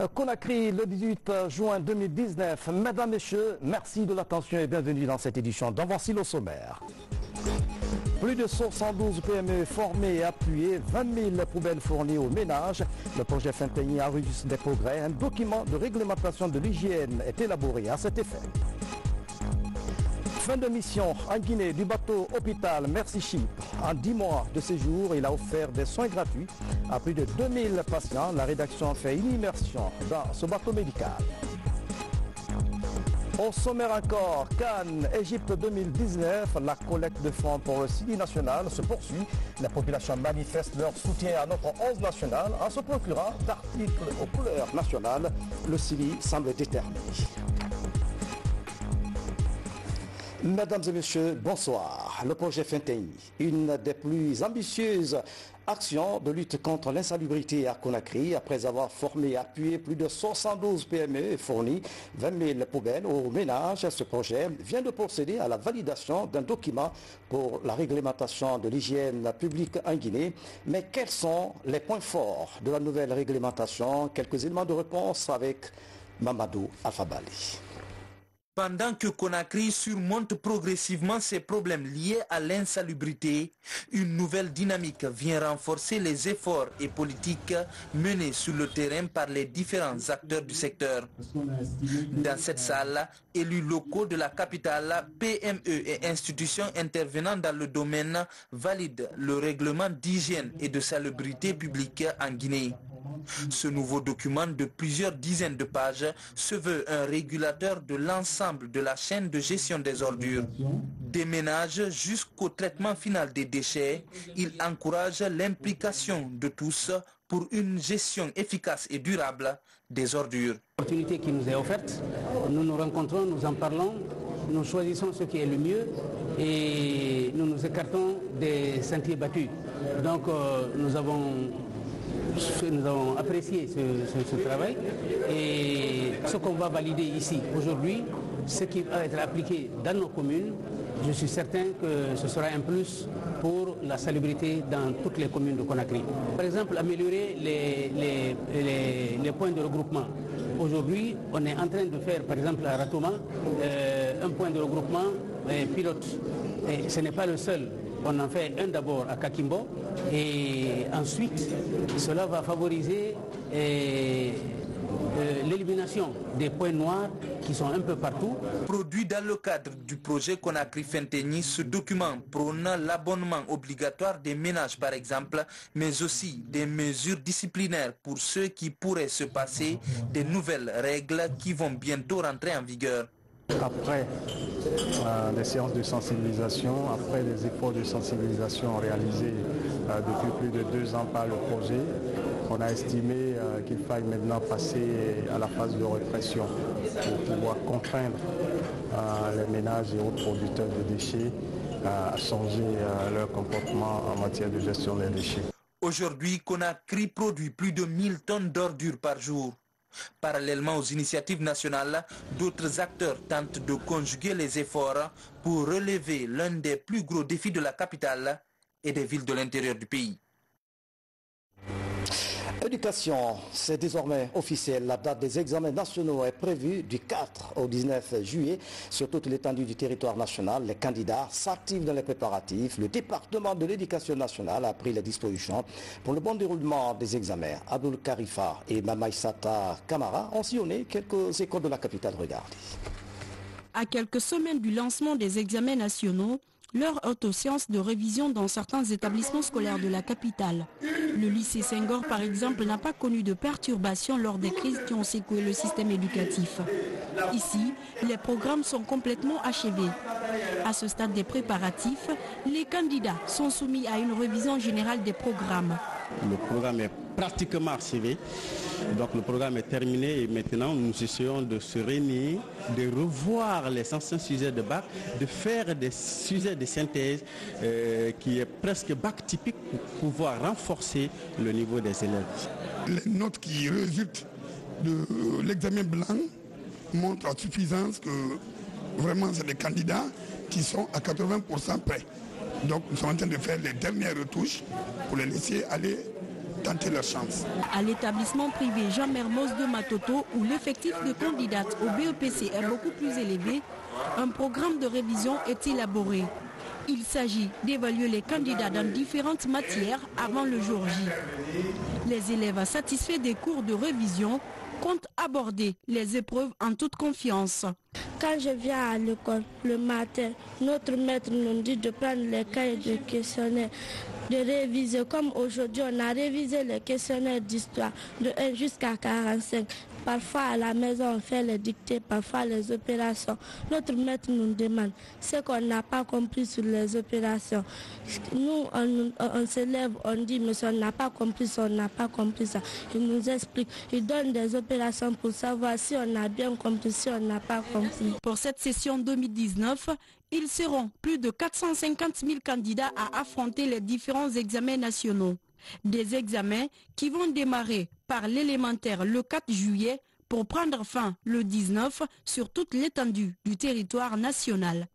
Conakry, le 18 juin 2019. Mesdames, Messieurs, merci de l'attention et bienvenue dans cette édition. D'en voici le sommaire. Plus de 72 PME formées et appuyées, 20 000 poubelles fournies aux ménages. Le projet Fintegny a enregistré des progrès. Un document de réglementation de l'hygiène est élaboré à cet effet. Fin de mission en Guinée du bateau hôpital Merci Chypre. En 10 mois de séjour, il a offert des soins gratuits à plus de 2000 patients. La rédaction fait une immersion dans ce bateau médical. Au sommaire encore, Cannes, Égypte 2019, la collecte de fonds pour le Sidi national se poursuit. La population manifeste leur soutien à notre 11 national en se procurant d'articles aux couleurs nationales. Le Sidi semble déterminé. Mesdames et messieurs, bonsoir. Le projet Fintegny, une des plus ambitieuses actions de lutte contre l'insalubrité à Conakry, après avoir formé et appuyé plus de 72 PME et fourni 20 000 poubelles aux ménages. Ce projet vient de procéder à la validation d'un document pour la réglementation de l'hygiène publique en Guinée. Mais quels sont les points forts de la nouvelle réglementation? Quelques éléments de réponse avec Mamadou Alphabali. Pendant que Conakry surmonte progressivement ses problèmes liés à l'insalubrité, une nouvelle dynamique vient renforcer les efforts et politiques menés sur le terrain par les différents acteurs du secteur. Dans cette salle, élus locaux de la capitale, PME et institutions intervenant dans le domaine valident le règlement d'hygiène et de salubrité publique en Guinée. Ce nouveau document de plusieurs dizaines de pages se veut un régulateur de l'ensemble de la chaîne de gestion des ordures. Des ménages jusqu'au traitement final des déchets, il encourage l'implication de tous pour une gestion efficace et durable des ordures. L'opportunité qui nous est offerte, nous nous rencontrons, nous en parlons, nous choisissons ce qui est le mieux et nous nous écartons des sentiers battus. Donc nous avons apprécié ce travail et ce qu'on va valider ici aujourd'hui, ce qui va être appliqué dans nos communes, je suis certain que ce sera un plus pour la salubrité dans toutes les communes de Conakry. Par exemple, améliorer les points de regroupement. Aujourd'hui, on est en train de faire, par exemple, à Ratoma, un point de regroupement pilote. Et ce n'est pas le seul. On en fait un d'abord à Kakimbo et ensuite cela va favoriser l'élimination des points noirs qui sont un peu partout. Produit dans le cadre du projet Conakry Fintegny, ce document prône l'abonnement obligatoire des ménages par exemple, mais aussi des mesures disciplinaires pour ceux qui pourraient se passer des nouvelles règles qui vont bientôt rentrer en vigueur. Après les séances de sensibilisation, après les efforts de sensibilisation réalisés depuis plus de 2 ans par le projet, on a estimé qu'il faille maintenant passer à la phase de répression pour pouvoir contraindre les ménages et autres producteurs de déchets à changer leur comportement en matière de gestion des déchets. Aujourd'hui, Conakry produit plus de 1000 tonnes d'ordures par jour. Parallèlement aux initiatives nationales, d'autres acteurs tentent de conjuguer les efforts pour relever l'un des plus gros défis de la capitale et des villes de l'intérieur du pays. Éducation, c'est désormais officiel. La date des examens nationaux est prévue du 4 au 19 juillet sur toute l'étendue du territoire national. Les candidats s'activent dans les préparatifs. Le département de l'éducation nationale a pris les dispositions pour le bon déroulement des examens. Abdul Karifa et Mamaïsata Kamara ont sillonné quelques écoles de la capitale. Regardez. À quelques semaines du lancement des examens nationaux, l'heure est aux séances de révision dans certains établissements scolaires de la capitale. Le lycée Senghor, par exemple, n'a pas connu de perturbations lors des crises qui ont secoué le système éducatif. Ici, les programmes sont complètement achevés. À ce stade des préparatifs, les candidats sont soumis à une révision générale des programmes. Le programme est pratiquement achevé. Donc le programme est terminé et maintenant nous essayons de se réunir, de revoir les anciens sujets de bac, de faire des sujets de synthèse qui est presque bac typique pour pouvoir renforcer le niveau des élèves. Les notes qui résultent de l'examen blanc montrent à suffisance que vraiment c'est des candidats qui sont à 80% prêts. Donc nous sommes en train de faire les dernières retouches pour les laisser aller tenter leur chance. À l'établissement privé Jean Mermoz de Matoto, où l'effectif de candidates au BEPC est beaucoup plus élevé, un programme de révision est élaboré. Il s'agit d'évaluer les candidats dans différentes matières avant le jour J. Les élèves satisfaits des cours de révision comptent aborder les épreuves en toute confiance. Quand je viens à l'école le matin, notre maître nous dit de prendre les cahiers de questionnaire, de réviser. Comme aujourd'hui, on a révisé les questionnaires d'histoire de 1 jusqu'à 45. Parfois à la maison, on fait les dictées, parfois les opérations. Notre maître nous demande ce qu'on n'a pas compris sur les opérations. Nous, on se lève, on dit, monsieur, on n'a pas compris ça, on n'a pas compris ça. Il nous explique, il donne des opérations pour savoir si on a bien compris, si on n'a pas compris. Pour cette session 2019, ils seront plus de 450 000 candidats à affronter les différents examens nationaux. Des examens qui vont démarrer par l'élémentaire le 4 juillet pour prendre fin le 19 sur toute l'étendue du territoire national.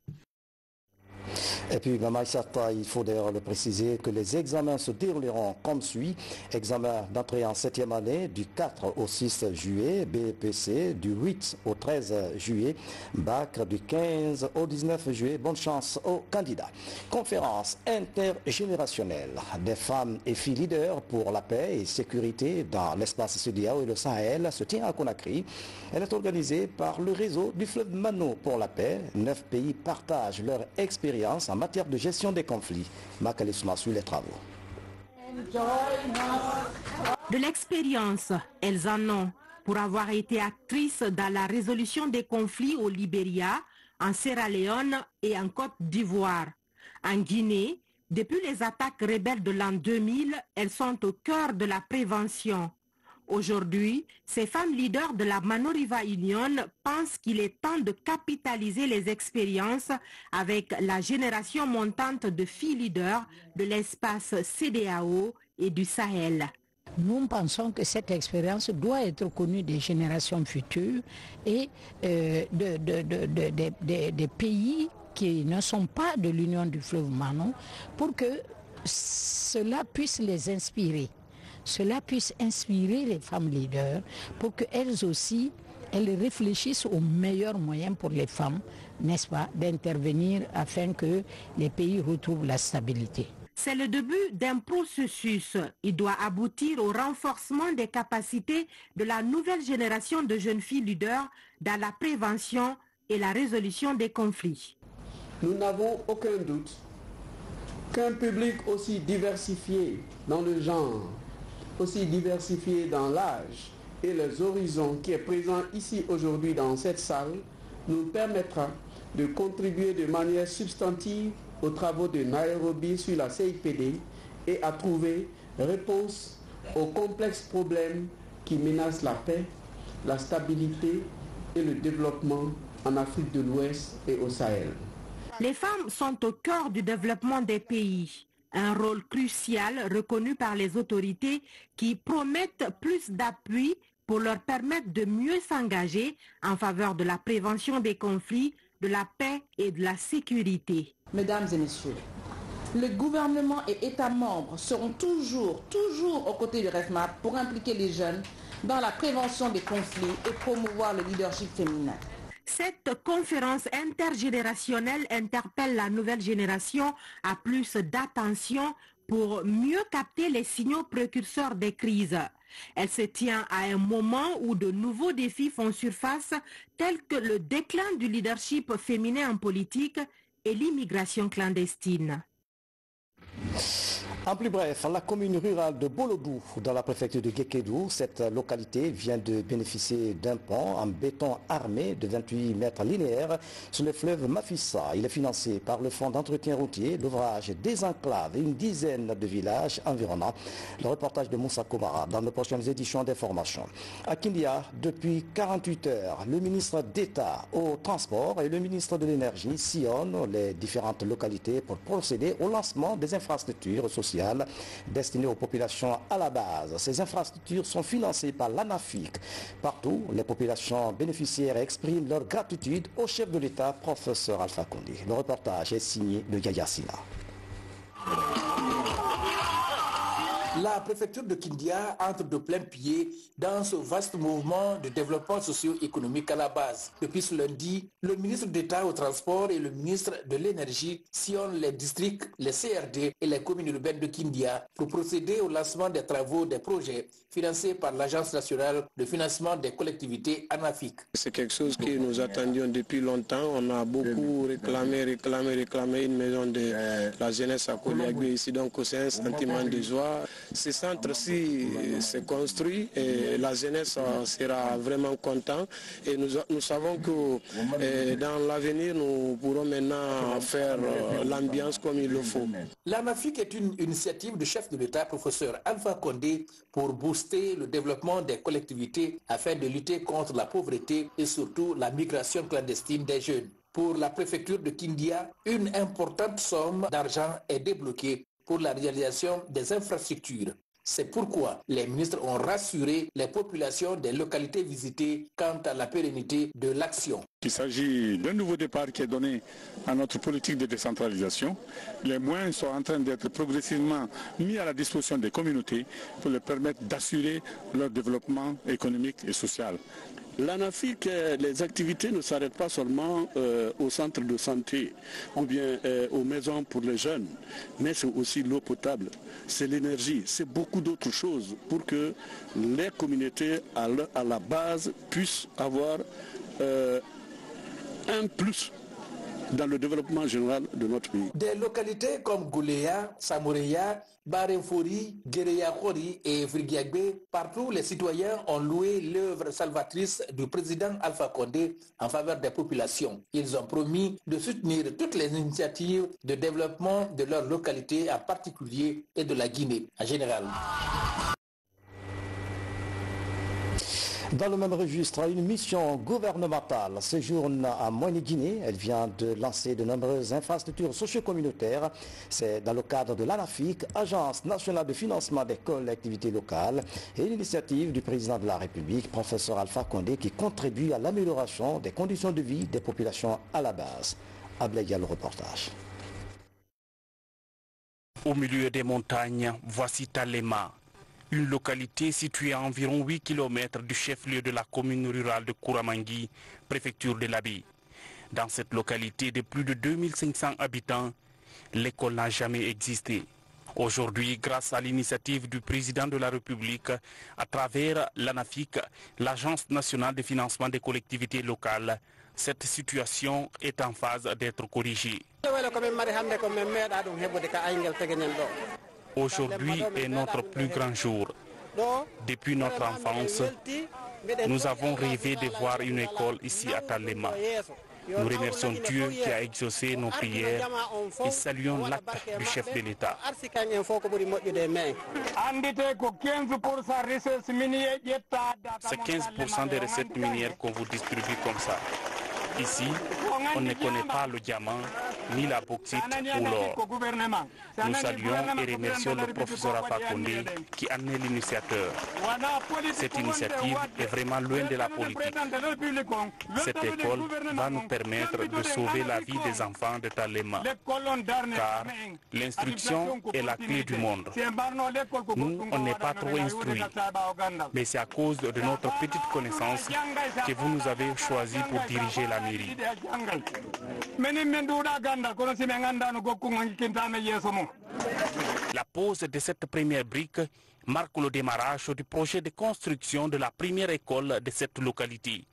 Et puis, Mama Issata, il faut d'ailleurs le préciser que les examens se dérouleront comme suit. Examen d'entrée en 7e année du 4 au 6 juillet, BEPC du 8 au 13 juillet, bac du 15 au 19 juillet. Bonne chance aux candidats. Conférence intergénérationnelle des femmes et filles leaders pour la paix et sécurité dans l'espace CEDEAO et le Sahel se tient à Conakry. Elle est organisée par le réseau du fleuve Mano pour la paix. 9 pays partagent leur expérience en matière de gestion des conflits. Makalisma suit les travaux. De l'expérience, elles en ont pour avoir été actrices dans la résolution des conflits au Libéria, en Sierra Leone et en Côte d'Ivoire. En Guinée, depuis les attaques rebelles de l'an 2000, elles sont au cœur de la prévention. Aujourd'hui, ces femmes leaders de la Mano-River Union pensent qu'il est temps de capitaliser les expériences avec la génération montante de filles leaders de l'espace CEDEAO et du Sahel. Nous pensons que cette expérience doit être connue des générations futures et des pays qui ne sont pas de l'Union du fleuve Mano pour que cela puisse les inspirer. Cela puisse inspirer les femmes leaders pour qu'elles aussi, elles réfléchissent aux meilleurs moyens pour les femmes, n'est-ce pas, d'intervenir afin que les pays retrouvent la stabilité. C'est le début d'un processus. Il doit aboutir au renforcement des capacités de la nouvelle génération de jeunes filles leaders dans la prévention et la résolution des conflits. Nous n'avons aucun doute qu'un public aussi diversifié dans le genre, aussi diversifié dans l'âge et les horizons qui est présent ici aujourd'hui dans cette salle, nous permettra de contribuer de manière substantive aux travaux de Nairobi sur la CIPD et à trouver réponse aux complexes problèmes qui menacent la paix, la stabilité et le développement en Afrique de l'Ouest et au Sahel. Les femmes sont au cœur du développement des pays. Un rôle crucial reconnu par les autorités qui promettent plus d'appui pour leur permettre de mieux s'engager en faveur de la prévention des conflits, de la paix et de la sécurité. Mesdames et messieurs, le gouvernement et États membres seront toujours aux côtés du REFMAP pour impliquer les jeunes dans la prévention des conflits et promouvoir le leadership féminin. Cette conférence intergénérationnelle interpelle la nouvelle génération à plus d'attention pour mieux capter les signaux précurseurs des crises. Elle se tient à un moment où de nouveaux défis font surface, tels que le déclin du leadership féminin en politique et l'immigration clandestine. En plus bref, la commune rurale de Bolobou, dans la préfecture de Guékédou, cette localité vient de bénéficier d'un pont en béton armé de 28 mètres linéaires sur le fleuve Mafissa. Il est financé par le fonds d'entretien routier. L'ouvrage désenclave une dizaine de villages environnants. Le reportage de Moussa Komara dans nos prochaines éditions d'information. À Kindia, depuis 48 heures, le ministre d'État au transport et le ministre de l'énergie sillonnent les différentes localités pour procéder au lancement des infrastructures sociales destinées aux populations à la base. Ces infrastructures sont financées par l'ANAFIC. Partout, les populations bénéficiaires expriment leur gratitude au chef de l'État, professeur Alpha Condé. Le reportage est signé de Yaya Sina. La préfecture de Kindia entre de plein pied dans ce vaste mouvement de développement socio-économique à la base. Depuis ce lundi, le ministre d'État au transport et le ministre de l'Énergie sillonnent les districts, les CRD et les communes urbaines de Kindia pour procéder au lancement des travaux des projets financés par l'Agence nationale de financement des collectivités ANAFIC. C'est quelque chose que nous attendions depuis longtemps. On a beaucoup réclamé une maison de la jeunesse à Koliagbé ici. Donc c'est un sentiment de joie. Ce centre-ci s'est construit et la jeunesse sera vraiment contente. Et nous savons que dans l'avenir, nous pourrons maintenant faire l'ambiance comme il le faut. L'ANAFIC est une initiative du chef de l'État, professeur Alpha Condé, pour booster le développement des collectivités afin de lutter contre la pauvreté et surtout la migration clandestine des jeunes. Pour la préfecture de Kindia, une importante somme d'argent est débloquée pour la réalisation des infrastructures. C'est pourquoi les ministres ont rassuré les populations des localités visitées quant à la pérennité de l'action. Il s'agit d'un nouveau départ qui est donné à notre politique de décentralisation. Les moyens sont en train d'être progressivement mis à la disposition des communautés pour leur permettre d'assurer leur développement économique et social. L'ANAFIC, les activités ne s'arrêtent pas seulement au centre de santé ou bien aux maisons pour les jeunes, mais c'est aussi l'eau potable, c'est l'énergie, c'est beaucoup d'autres choses pour que les communautés à la base puissent avoir un plus dans le développement général de notre pays. Des localités comme Gouléa, Samoureya, Barenfori, Guéréa-Khori et Frigiagbe, partout les citoyens ont loué l'œuvre salvatrice du président Alpha Condé en faveur des populations. Ils ont promis de soutenir toutes les initiatives de développement de leur localité en particulier et de la Guinée en général. Dans le même registre, une mission gouvernementale séjourne à Moyenne-Guinée. Elle vient de lancer de nombreuses infrastructures socio-communautaires. C'est dans le cadre de l'ANAFIC, Agence nationale de financement des collectivités locales, et l'initiative du président de la République, professeur Alpha Condé, qui contribue à l'amélioration des conditions de vie des populations à la base. Ablaïa, le reportage. Au milieu des montagnes, voici Talema. Une localité située à environ 8 km du chef-lieu de la commune rurale de Kouramangui, préfecture de l'Abi. Dans cette localité de plus de 2500 habitants, l'école n'a jamais existé. Aujourd'hui, grâce à l'initiative du président de la République, à travers l'ANAFIC, l'Agence nationale de financement des collectivités locales, cette situation est en phase d'être corrigée. Aujourd'hui est notre plus grand jour. Depuis notre enfance, nous avons rêvé de voir une école ici à Talema. Nous remercions Dieu qui a exaucé nos prières et saluons l'acte du chef de l'État. C'est 15% des recettes minières qu'on vous distribue comme ça. Ici, on ne connaît pas le diamant, ni la bauxite ou l'or. Nous saluons et remercions le professeur Alpha Condé qui en est l'initiateur. Cette initiative est vraiment loin de la politique. Cette école va nous permettre de sauver la vie des enfants de Talema. Car l'instruction est la clé du monde. Nous, on n'est pas trop instruits. Mais c'est à cause de notre petite connaissance que vous nous avez choisi pour diriger la mairie. La pose de cette première brique marque le démarrage du projet de construction de la première école de cette localité.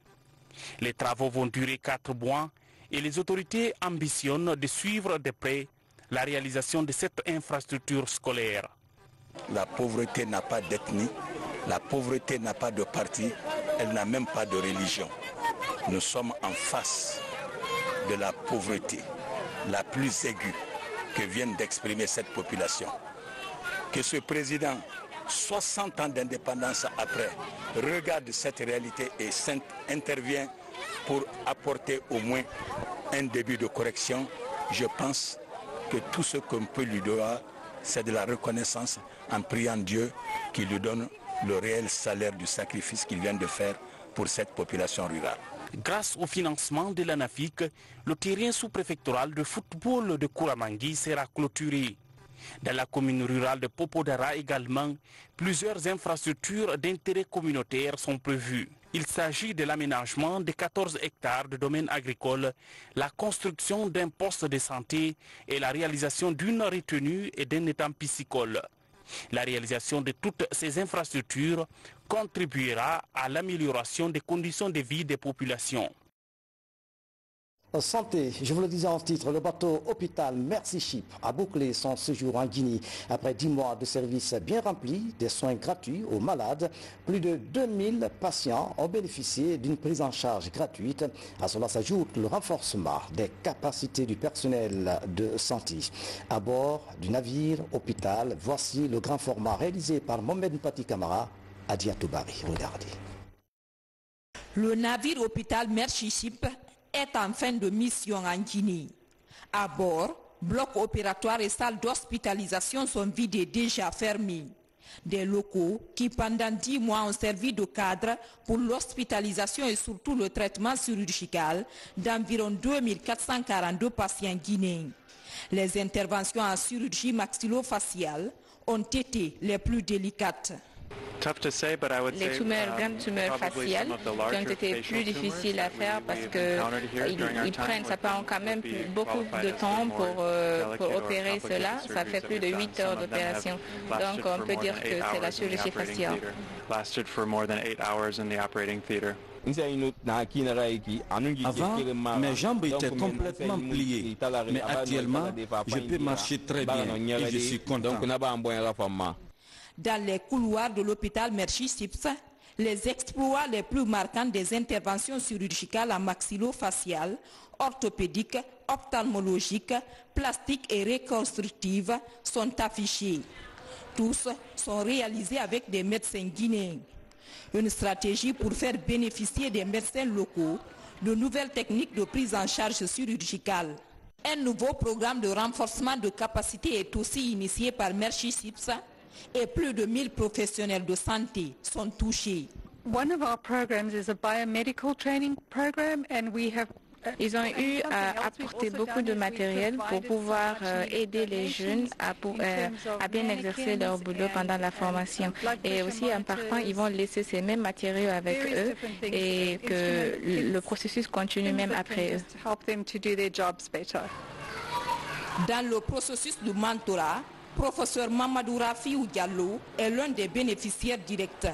Les travaux vont durer 4 mois et les autorités ambitionnent de suivre de près la réalisation de cette infrastructure scolaire. La pauvreté n'a pas d'ethnie, la pauvreté n'a pas de parti, elle n'a même pas de religion. Nous sommes en face de la pauvreté la plus aiguë que vienne d'exprimer cette population. Que ce président, 60 ans d'indépendance après, regarde cette réalité et intervient pour apporter au moins un début de correction, je pense que tout ce qu'on peut lui donner, c'est de la reconnaissance en priant Dieu qui lui donne le réel salaire du sacrifice qu'il vient de faire pour cette population rurale. Grâce au financement de l'ANAFIC, le terrain sous-préfectoral de football de Kouramangui sera clôturé. Dans la commune rurale de Popodara également, plusieurs infrastructures d'intérêt communautaire sont prévues. Il s'agit de l'aménagement de 14 hectares de domaines agricoles, la construction d'un poste de santé et la réalisation d'une retenue et d'un étang piscicole. La réalisation de toutes ces infrastructures contribuera à l'amélioration des conditions de vie des populations. Santé, je vous le disais en titre, le bateau hôpital Merci Ship a bouclé son séjour en Guinée. Après 10 mois de services bien remplis, des soins gratuits aux malades, plus de 2000 patients ont bénéficié d'une prise en charge gratuite. À cela s'ajoute le renforcement des capacités du personnel de santé. À bord du navire hôpital, voici le grand format réalisé par Mohamed Mpati Kamara à Diatoubari. Regardez. Le navire hôpital Merci Ship est en fin de mission en Guinée. À bord, blocs opératoires et salles d'hospitalisation sont vides et déjà fermés. Des locaux qui pendant 10 mois ont servi de cadre pour l'hospitalisation et surtout le traitement chirurgical d'environ 2442 patients guinéens. Les interventions en chirurgie maxillofaciale ont été les plus délicates. Les grandes tumeurs faciales qui ont été plus difficiles à faire parce que ça prend quand même beaucoup de temps pour opérer cela. Ça fait plus de 8 heures d'opération. Donc on peut dire que c'est la chirurgie faciale. Avant, mes jambes étaient complètement pliées, mais actuellement, je peux marcher très bien et je suis content. Dans les couloirs de l'hôpital Merci Ship, les exploits les plus marquants des interventions chirurgicales en maxillofaciale, orthopédiques, ophtalmologiques, plastiques et reconstructives sont affichés. Tous sont réalisés avec des médecins guinéens. Une stratégie pour faire bénéficier des médecins locaux de nouvelles techniques de prise en charge chirurgicale. Un nouveau programme de renforcement de capacité est aussi initié par Merci Ship et plus de 1000 professionnels de santé sont touchés. Ils ont eu à apporter beaucoup de matériel pour pouvoir aider les jeunes à bien exercer leur boulot pendant la formation. Et aussi, en partant, ils vont laisser ces mêmes matériaux avec eux et que le processus continue même après eux. Dans le processus de mentorat, professeur Mamadou Rafiou Diallo est l'un des bénéficiaires directs.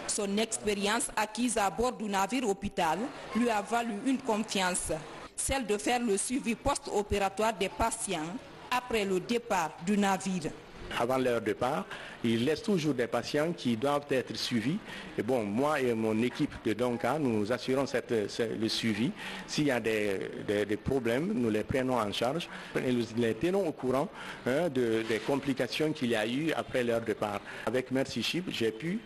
Son expérience acquise à bord du navire hôpital lui a valu une confiance, celle de faire le suivi post-opératoire des patients après le départ du navire. Avant leur départ, il laisse toujours des patients qui doivent être suivis. Et bon, moi et mon équipe de Donka, nous assurons le suivi. S'il y a des problèmes, nous les prenons en charge et nous les tenons au courant des complications qu'il y a eu après leur départ. Avec Merci Ship, j'ai pu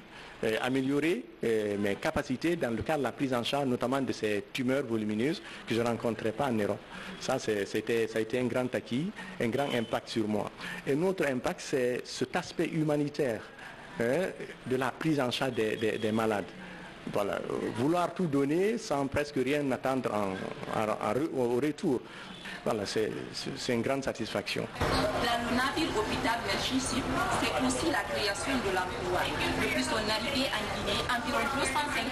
améliorer mes capacités dans le cadre de la prise en charge, notamment de ces tumeurs volumineuses que je ne rencontrais pas en Europe. Ça a été un grand acquis, un grand impact sur moi. Et notre impact, c'est cet aspect humanitaire de la prise en charge des malades. Voilà, vouloir tout donner sans presque rien attendre au retour. Voilà, c'est une grande satisfaction. Dans le navire hôpital Merci Ship, c'est aussi la création de l'emploi. Depuis son arrivée en Guinée, environ 250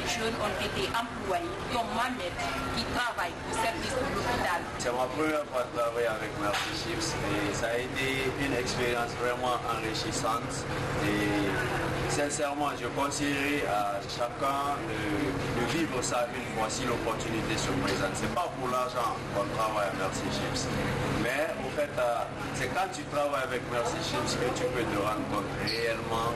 jeunes ont été employés, dont Mohamed, qui travaille au service de l'hôpital. C'est ma première fois de travailler avec Merci Ship et ça a été une expérience vraiment enrichissante. Et sincèrement, je conseillerais à chacun de vivre ça une fois si l'opportunité se présente. Ce n'est pas pour l'argent qu'on travaille à Merci Ship. Mais au fait, c'est quand tu travailles avec Merci Ship que tu peux te rendre compte réellement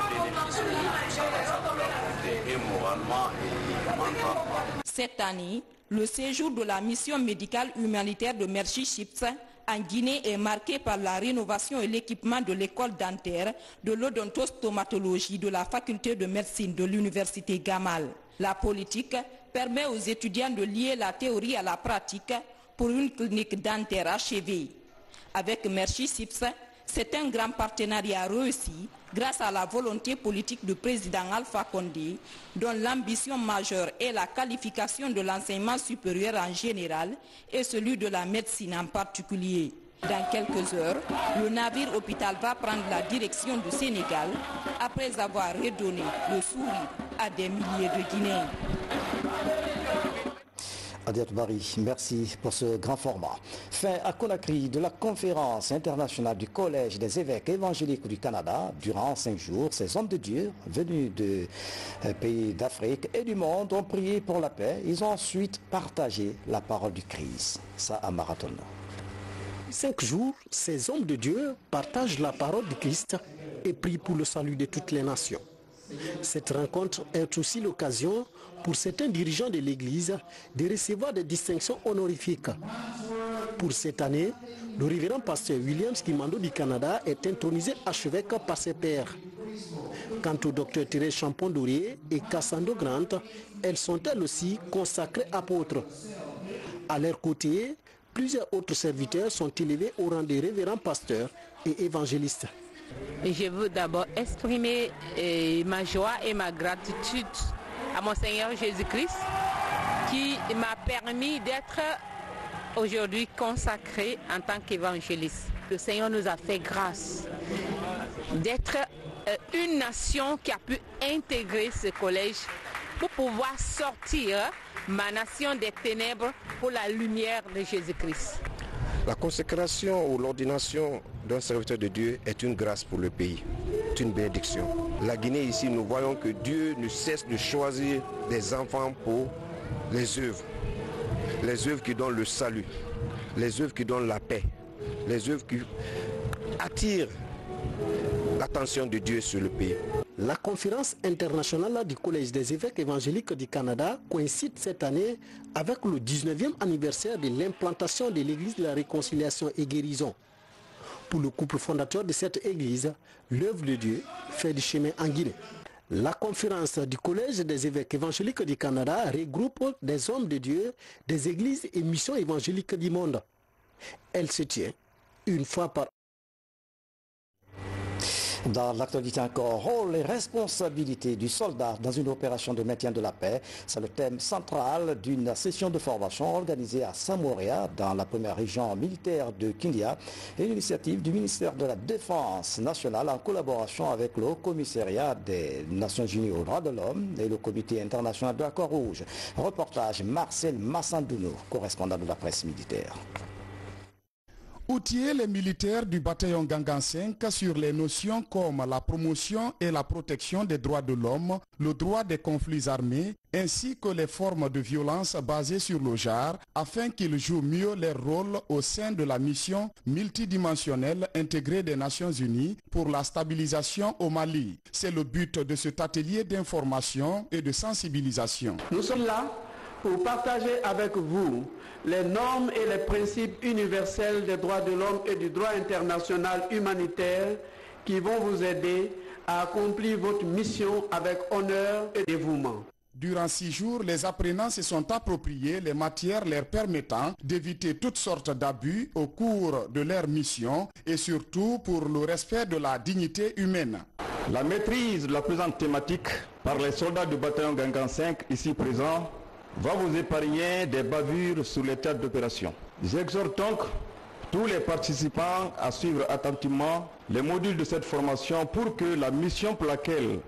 du bénéfice de tout ça. Ça peut apporter et moralement et mentalement. Cette année, le séjour de la mission médicale humanitaire de Merci Ship en Guinée est marqué par la rénovation et l'équipement de l'école dentaire de l'odontostomatologie de la faculté de médecine de l'université Gamal. La politique permet aux étudiants de lier la théorie à la pratique pour une clinique dentaire achevée. Avec Merci Ship, c'est un grand partenariat réussi grâce à la volonté politique du président Alpha Condé, dont l'ambition majeure est la qualification de l'enseignement supérieur en général et celui de la médecine en particulier. Dans quelques heures, le navire hôpital va prendre la direction du Sénégal après avoir redonné le sourire à des milliers de Guinéens. Adiat Bari, merci pour ce grand format. Fin à Conakry de la conférence internationale du Collège des évêques évangéliques du Canada. Durant 5 jours, ces hommes de Dieu venus de pays d'Afrique et du monde ont prié pour la paix. Ils ont ensuite partagé la parole du Christ. Ça à Marathon. 5 jours, ces hommes de Dieu partagent la parole du Christ et prient pour le salut de toutes les nations. Cette rencontre est aussi l'occasion pour certains dirigeants de l'Église de recevoir des distinctions honorifiques. Pour cette année, le révérend pasteur William Skimando du Canada est intronisé archevêque par ses pairs. Quant au docteur Thérèse Champon-Dorier et Cassandro Grant, elles sont elles aussi consacrées apôtres. À leur côté, plusieurs autres serviteurs sont élevés au rang de révérends pasteurs et évangélistes. Je veux d'abord exprimer ma joie et ma gratitude à mon Seigneur Jésus-Christ qui m'a permis d'être aujourd'hui consacré en tant qu'évangéliste. Le Seigneur nous a fait grâce d'être une nation qui a pu intégrer ce collège pour pouvoir sortir ma nation des ténèbres pour la lumière de Jésus-Christ. La consécration ou l'ordination d'un serviteur de Dieu est une grâce pour le pays, c'est une bénédiction. La Guinée ici, nous voyons que Dieu ne cesse de choisir des enfants pour les œuvres qui donnent le salut, les œuvres qui donnent la paix, les œuvres qui attirent l'attention de Dieu sur le pays. La conférence internationale du Collège des évêques évangéliques du Canada coïncide cette année avec le 19e anniversaire de l'implantation de l'église de la réconciliation et guérison. Pour le couple fondateur de cette église, l'œuvre de Dieu fait du chemin en Guinée. La conférence du Collège des évêques évangéliques du Canada regroupe des hommes de Dieu, des églises et missions évangéliques du monde. Elle se tient une fois par an. Dans l'actualité encore, rôle et responsabilité du soldat dans une opération de maintien de la paix, c'est le thème central d'une session de formation organisée à Samoria, dans la première région militaire de Kindia, et l'initiative du ministère de la Défense nationale en collaboration avec le Haut Commissariat des Nations Unies aux droits de l'homme et le Comité international de la Croix-Rouge. Reportage Marcel Massandouno, correspondant de la presse militaire. Outiller les militaires du bataillon Gangan 5 sur les notions comme la promotion et la protection des droits de l'homme, le droit des conflits armés, ainsi que les formes de violence basées sur le genre, afin qu'ils jouent mieux leur rôle au sein de la mission multidimensionnelle intégrée des Nations Unies pour la stabilisation au Mali. C'est le but de cet atelier d'information et de sensibilisation. Nous sommes là pour partager avec vous les normes et les principes universels des droits de l'homme et du droit international humanitaire qui vont vous aider à accomplir votre mission avec honneur et dévouement. Durant 6 jours, les apprenants se sont appropriés les matières leur permettant d'éviter toutes sortes d'abus au cours de leur mission et surtout pour le respect de la dignité humaine. La maîtrise de la présente thématique par les soldats du bataillon Gangan 5 ici présents va vous épargner des bavures sur les théâtres d'opération. J'exhorte donc tous les participants à suivre attentivement les modules de cette formation pour que la mission pour laquelle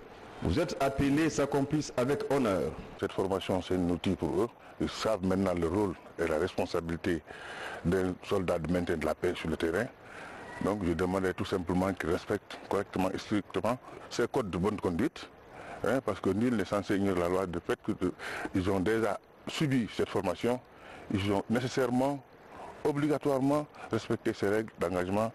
vous êtes appelés s'accomplisse avec honneur. Cette formation, c'est un outil pour eux. Ils savent maintenant le rôle et la responsabilité d'un soldat de maintien de la paix sur le terrain. Donc je demandais tout simplement qu'ils respectent correctement et strictement ces codes de bonne conduite. Parce que nul n'est censé ignorer la loi de fait qu'ils ont déjà subi cette formation, ils ont nécessairement, obligatoirement respecté ces règles d'engagement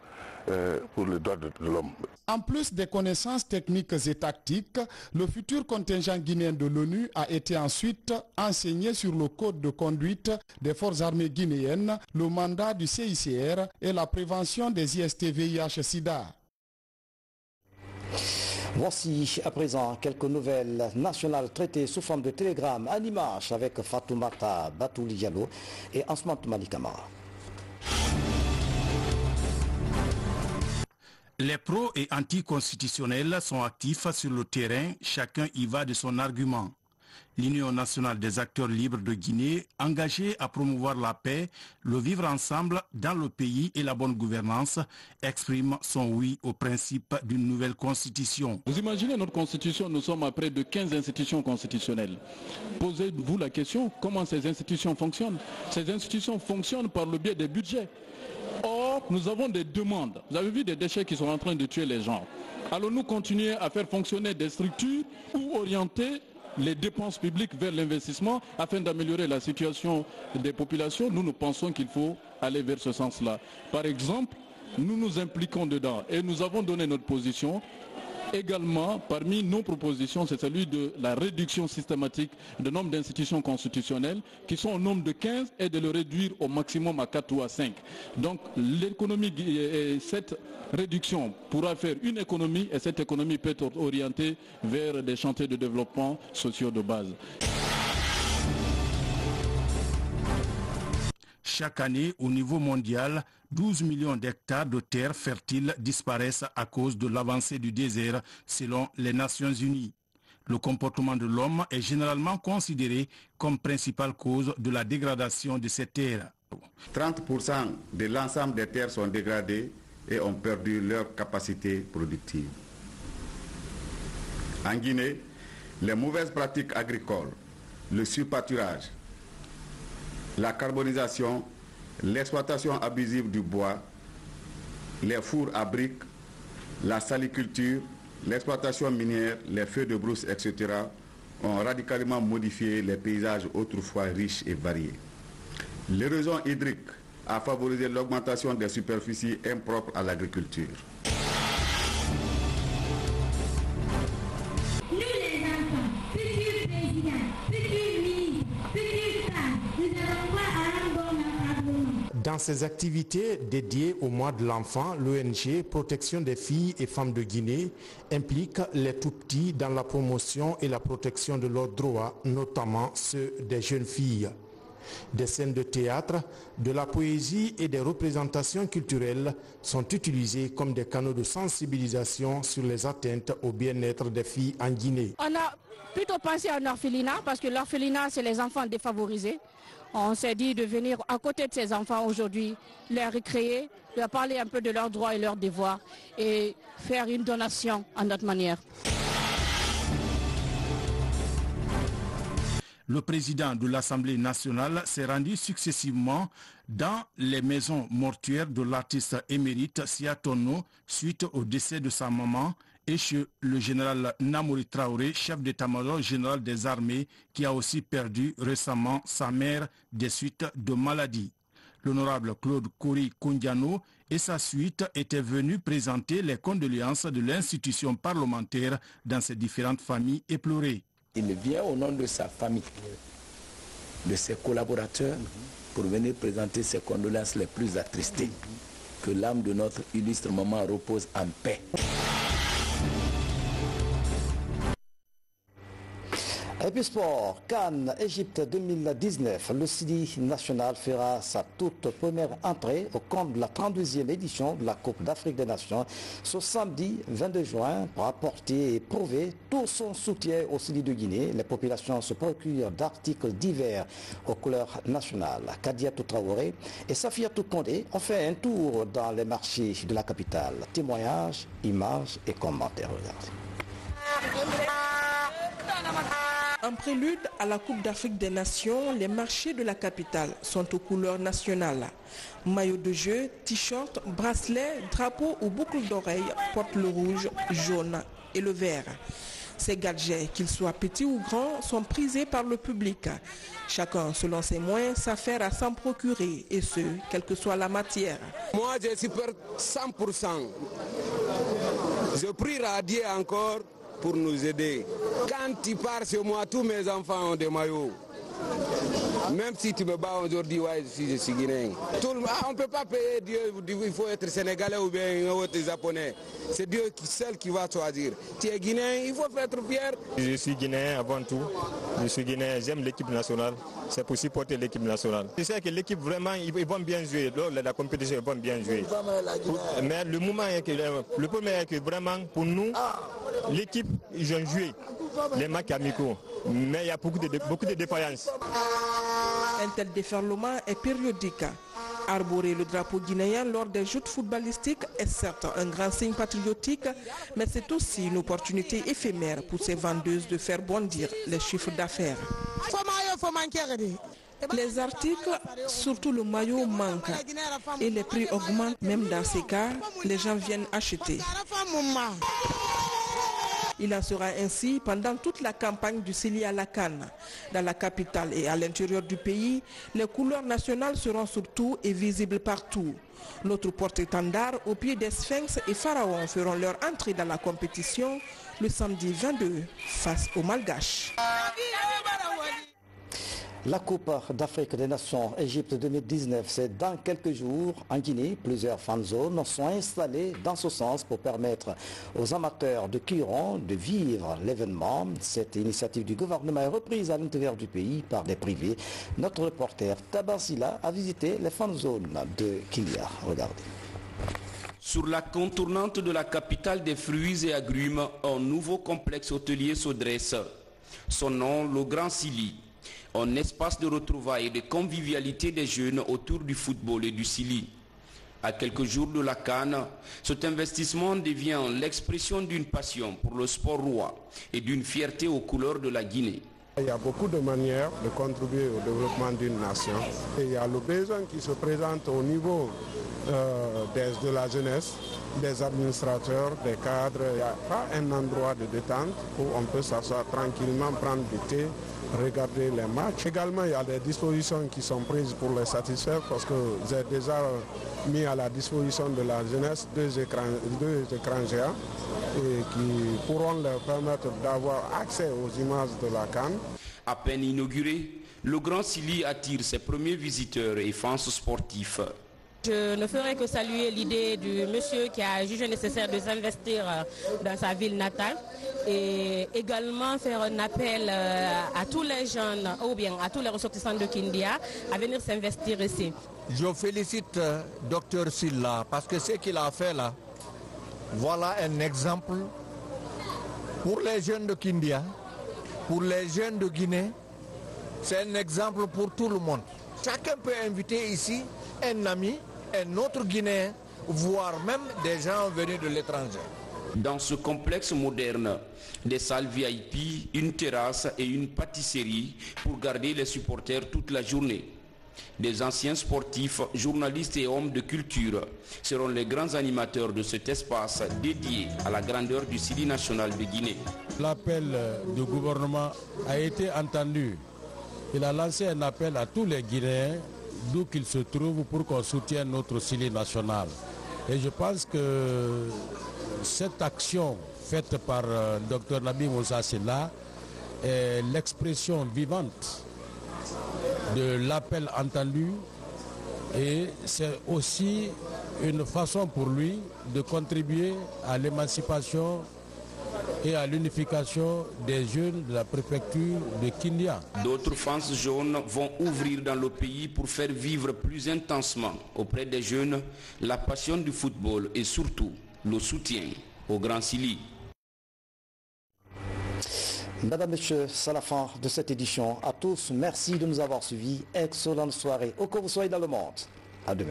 pour les droits de l'homme. En plus des connaissances techniques et tactiques, le futur contingent guinéen de l'ONU a été ensuite enseigné sur le code de conduite des forces armées guinéennes, le mandat du CICR et la prévention des IST-VIH-Sida. Voici à présent quelques nouvelles nationales traitées sous forme de télégramme à l'image avec Fatoumata Batouli Diallo et Ansman Malikama. Les pros et anticonstitutionnels sont actifs sur le terrain, chacun y va de son argument. L'Union nationale des acteurs libres de Guinée, engagée à promouvoir la paix, le vivre ensemble dans le pays et la bonne gouvernance, exprime son oui au principe d'une nouvelle constitution. Vous imaginez notre constitution, nous sommes à près de 15 institutions constitutionnelles. Posez-vous la question, comment ces institutions fonctionnent? Ces institutions fonctionnent par le biais des budgets. Or, nous avons des demandes. Vous avez vu des déchets qui sont en train de tuer les gens. Allons-nous continuer à faire fonctionner des structures ou orienter les dépenses publiques vers l'investissement afin d'améliorer la situation des populations? Nous pensons qu'il faut aller vers ce sens-là. Par exemple, nous nous impliquons dedans et nous avons donné notre position. Également, parmi nos propositions, c'est celui de la réduction systématique du nombre d'institutions constitutionnelles qui sont au nombre de 15 et de le réduire au maximum à 4 ou à 5. Donc l'économie, cette réduction pourra faire une économie et cette économie peut être orientée vers des chantiers de développement sociaux de base. Chaque année, au niveau mondial, 12 millions d'hectares de terres fertiles disparaissent à cause de l'avancée du désert, selon les Nations Unies. Le comportement de l'homme est généralement considéré comme principale cause de la dégradation de ces terres. 30% de l'ensemble des terres sont dégradées et ont perdu leur capacité productive. En Guinée, les mauvaises pratiques agricoles, le surpâturage, la carbonisation, l'exploitation abusive du bois, les fours à briques, la saliculture, l'exploitation minière, les feux de brousse, etc. ont radicalement modifié les paysages autrefois riches et variés. L'érosion hydrique a favorisé l'augmentation des superficies impropres à l'agriculture. Dans ses activités dédiées au mois de l'enfant, l'ONG Protection des filles et femmes de Guinée implique les tout-petits dans la promotion et la protection de leurs droits, notamment ceux des jeunes filles. Des scènes de théâtre, de la poésie et des représentations culturelles sont utilisées comme des canaux de sensibilisation sur les atteintes au bien-être des filles en Guinée. On a plutôt pensé à l'orphelinat parce que l'orphelinat, c'est les enfants défavorisés. On s'est dit de venir à côté de ces enfants aujourd'hui, les recréer, leur parler un peu de leurs droits et leurs devoirs et faire une donation à notre manière. Le président de l'Assemblée nationale s'est rendu successivement dans les maisons mortuaires de l'artiste émérite Sia Tonno suite au décès de sa maman et chez le général Namouri Traoré, chef d'état-major général des armées, qui a aussi perdu récemment sa mère des suites de maladie. L'honorable Claude Kouri Koundiano et sa suite étaient venus présenter les condoléances de l'institution parlementaire dans ces différentes familles éplorées. Il vient au nom de sa famille, de ses collaborateurs, pour venir présenter ses condoléances les plus attristées. Que l'âme de notre illustre maman repose en paix. Et puis sport, Cannes, Égypte 2019, le Sidi national fera sa toute première entrée au compte de la 32e édition de la Coupe d'Afrique des Nations ce samedi 22 juin pour apporter et prouver tout son soutien au Sidi de Guinée. Les populations se procurent d'articles divers aux couleurs nationales. Kadiatou Traoré et Safiatou Kondé ont fait un tour dans les marchés de la capitale. Témoignages, images et commentaires. Regardez. En prélude à la Coupe d'Afrique des Nations, les marchés de la capitale sont aux couleurs nationales. Maillots de jeu, t-shirts, bracelets, drapeaux ou boucles d'oreilles portent le rouge, jaune et le vert. Ces gadgets, qu'ils soient petits ou grands, sont prisés par le public. Chacun, selon ses moyens, s'affaire à s'en procurer, et ce, quelle que soit la matière. Moi, je suis pour 100%. Je prie Radier encore pour nous aider. Quand tu pars chez moi, tous mes enfants ont des maillots. Même si tu me bats aujourd'hui, ouais, je suis guinéen. On ne peut pas payer Dieu, il faut être sénégalais ou bien japonais. C'est Dieu seul qui va choisir. Tu es guinéen, il faut être fier. Je suis guinéen avant tout. Je suis guinéen, j'aime l'équipe nationale. C'est pour supporter l'équipe nationale. Je sais que l'équipe vraiment, ils vont bien jouer. Lors de la compétition, ils vont bien jouer. Mais le moment est que, le premier est que vraiment, pour nous, l'équipe, ils ont joué les matchs amicaux. mais il y a beaucoup de défaillances. Un tel déferlement est périodique. Arborer le drapeau guinéen lors des joutes footballistiques est certes un grand signe patriotique, mais c'est aussi une opportunité éphémère pour ces vendeuses de faire bondir les chiffres d'affaires. Les articles, surtout le maillot, manquent et les prix augmentent. Même dans ces cas, les gens viennent acheter. Il en sera ainsi pendant toute la campagne du Sili à la Canne. Dans la capitale et à l'intérieur du pays, les couleurs nationales seront surtout et visibles partout. Notre porte-étendard au pied des sphinx et pharaons feront leur entrée dans la compétition le samedi 22 face aux Malgaches. La Coupe d'Afrique des Nations Égypte 2019, c'est dans quelques jours en Guinée. Plusieurs fan zones sont installées dans ce sens pour permettre aux amateurs de Quiron de vivre l'événement. Cette initiative du gouvernement est reprise à l'intérieur du pays par des privés. Notre reporter Tabarsila a visité les fan zones de Kilia. Regardez. Sur la contournante de la capitale des fruits et agrumes, un nouveau complexe hôtelier se dresse. Son nom, le Grand Sili. Un espace de retrouvailles et de convivialité des jeunes autour du football et du Sili. À quelques jours de la CAN, cet investissement devient l'expression d'une passion pour le sport roi et d'une fierté aux couleurs de la Guinée. Il y a beaucoup de manières de contribuer au développement d'une nation et il y a le besoin qui se présente au niveau de la jeunesse, des administrateurs, des cadres. Il n'y a pas un endroit de détente où on peut s'asseoir tranquillement, prendre du thé, regarder les matchs. Également, il y a des dispositions qui sont prises pour les satisfaire parce que j'ai déjà mis à la disposition de la jeunesse deux écrans géants et qui pourront leur permettre d'avoir accès aux images de la CAN. À peine inauguré, le Grand Sili attire ses premiers visiteurs et fans sportifs. Je ne ferai que saluer l'idée du monsieur qui a jugé nécessaire de s'investir dans sa ville natale et également faire un appel à tous les jeunes ou bien à tous les ressortissants de Kindia à venir s'investir ici. Je félicite Dr Silla parce que ce qu'il a fait là, voilà un exemple pour les jeunes de Kindia, pour les jeunes de Guinée, c'est un exemple pour tout le monde. Chacun peut inviter ici un ami, un autre Guinéen, voire même des gens venus de l'étranger. Dans ce complexe moderne, des salles VIP, une terrasse et une pâtisserie pour garder les supporters toute la journée. Des anciens sportifs, journalistes et hommes de culture seront les grands animateurs de cet espace dédié à la grandeur du Sili national de Guinée. L'appel du gouvernement a été entendu. Il a lancé un appel à tous les Guinéens, d'où qu'ils se trouvent, pour qu'on soutienne notre Sili national. Et je pense que cette action faite par Dr Nabi Moussa Silla est l'expression vivante de l'appel entendu et c'est aussi une façon pour lui de contribuer à l'émancipation et à l'unification des jeunes de la préfecture de Kindia. D'autres fans jaunes vont ouvrir dans le pays pour faire vivre plus intensement auprès des jeunes la passion du football et surtout le soutien au Grand Sili. Madame, Monsieur, c'est la fin de cette édition. À tous, merci de nous avoir suivis. Excellente soirée. Où que vous soyez dans le monde. À demain.